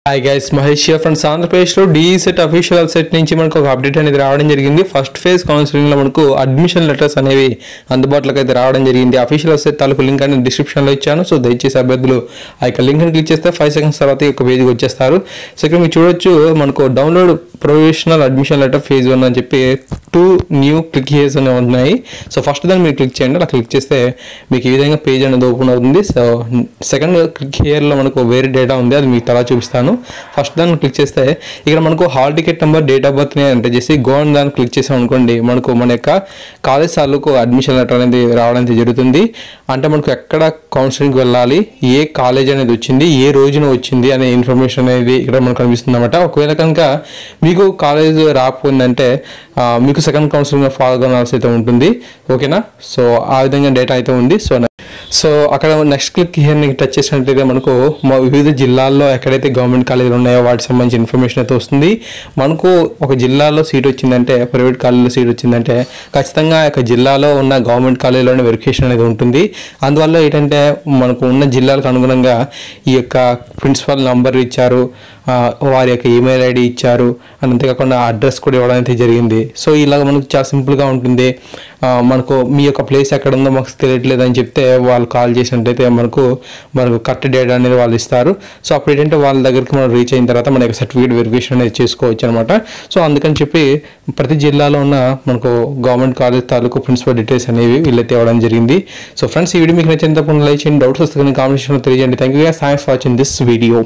Hi guys, Mahesh friends. ఆంధ్రప్రదేశ్లో డీఈసెట్ official website నుంచి మనకు ఒక అప్డేట్ అనేది రావడం జరిగింది. ఫస్ట్ ఫేజ్ కౌన్సిలింగ్లో మనకు అడ్మిషన్ లెటర్స్ అనేవి అందుబాటులోకి అయితే రావడం జరిగింది. అఫీషియల్ వెబ్సైట్ తాలూకు లింక్ అనేది డిస్క్రిప్షన్లో ఇచ్చాను. సో దయచేసి అభ్యర్థులు ఆ యొక్క లింక్ని క్లిక్ చేస్తే 5 seconds తర్వాత ఈ యొక్క పేజ్కి వచ్చేస్తారు. సో ఇక్కడ మీరు చూడొచ్చు, మనకు download provisional admission letter phase 1 అని చెప్పి 2 న్యూ క్లిక్ హియర్స్ అనేవి ఉన్నాయి. సో ఫస్ట్ దాన్ని మీరు క్లిక్ చేయండి. అలా క్లిక్ చేస్తే మీకు ఈ విధంగా పేజ్ అనేది ఓపెన్ అవుతుంది. సో సెకండ్ క్లిక్ హియర్లో మనకు వేరే డేటా ఉంది, అది మీకు అలా చూపిస్తాను. ఫస్ట్ దాన్ని క్లిక్ చేస్తే ఇక్కడ మనకు hall ticket number, date of బర్త్ని ఎంటర్ చేసి గో అని దాన్ని క్లిక్ చేసాం అనుకోండి, మనకు మన యొక్క కాలేజ్ తాలూకు అడ్మిషన్ లెటర్ అనేది రావడం జరుగుతుంది. అంటే మనకు ఎక్కడ కౌన్సిలింగ్కి వెళ్ళాలి, ఏ కాలేజ్ అనేది వచ్చింది, ఏ రోజున వచ్చింది అనే ఇన్ఫర్మేషన్ అనేది ఇక్కడ మనకు కనిపిస్తుంది అన్నమాట. ఒకవేళ కనుక మీకు కాలేజ్ రాకపోయిందంటే మీకు సెకండ్ కౌన్సిలింగ్ పాల్గొనాల్సి అయితే ఉంటుంది. ఓకేనా? సో ఆ విధంగా డేటా అయితే ఉంది. సో అక్కడ నెక్స్ట్ క్లిక్ హియర్ని టచ్ చేసినట్లయితే మనకు వివిధ జిల్లాల్లో ఎక్కడైతే గవర్నమెంట్ కాలేజీలు ఉన్నాయో వాటికి సంబంధించిన ఇన్ఫర్మేషన్ అయితే వస్తుంది. మనకు ఒక జిల్లాలో సీట్ వచ్చిందంటే, ప్రైవేట్ కాలేజీలో సీట్ వచ్చిందంటే ఖచ్చితంగా ఆ యొక్క జిల్లాలో ఉన్న గవర్నమెంట్ కాలేజీలోనే వెరిఫికేషన్ అనేది ఉంటుంది. అందువల్ల ఏంటంటే మనకు ఉన్న జిల్లాలకు అనుగుణంగా ఈ యొక్క ప్రిన్సిపల్ నంబర్ ఇచ్చారు, వారి యొక్క ఈమెయిల్ ఐడి ఇచ్చారు, అంతేకాకుండా అడ్రస్ కూడా ఇవ్వడం అయితే జరిగింది. సో ఇలాగ మనకు చాలా సింపుల్గా ఉంటుంది. మనకు మీ యొక్క ప్లేస్ ఎక్కడ ఉందో మాకు తెలియట్లేదు అని చెప్తే వాళ్ళు కాల్ చేసినట్టయితే మనకు కరెక్ట్ డేటా అనేది వాళ్ళు ఇస్తారు. సో అప్పుడు ఏంటంటే వాళ్ళ దగ్గరికి మనం రీచ్ అయిన తర్వాత మన యొక్క సర్టిఫికేట్ వెరిఫికేషన్ అనేది చేసుకోవచ్చు అనమాట. సో అందుకని చెప్పి ప్రతి జిల్లాలో ఉన్న మనకు గవర్నమెంట్ కాలేజ్ తాలూకు ప్రిన్సిపల్ డీటెయిల్స్ అనేవి వీళ్ళైతే ఇవ్వడం జరిగింది. సో ఫ్రెండ్స్, ఈ వీడియో మీకు నచ్చిన తప్పకుండా లైక్ చేయండి. డౌట్స్ వస్తే కామెంట్ సెక్షన్లో తెలియజేయండి. Thank you, thanks for watching this video.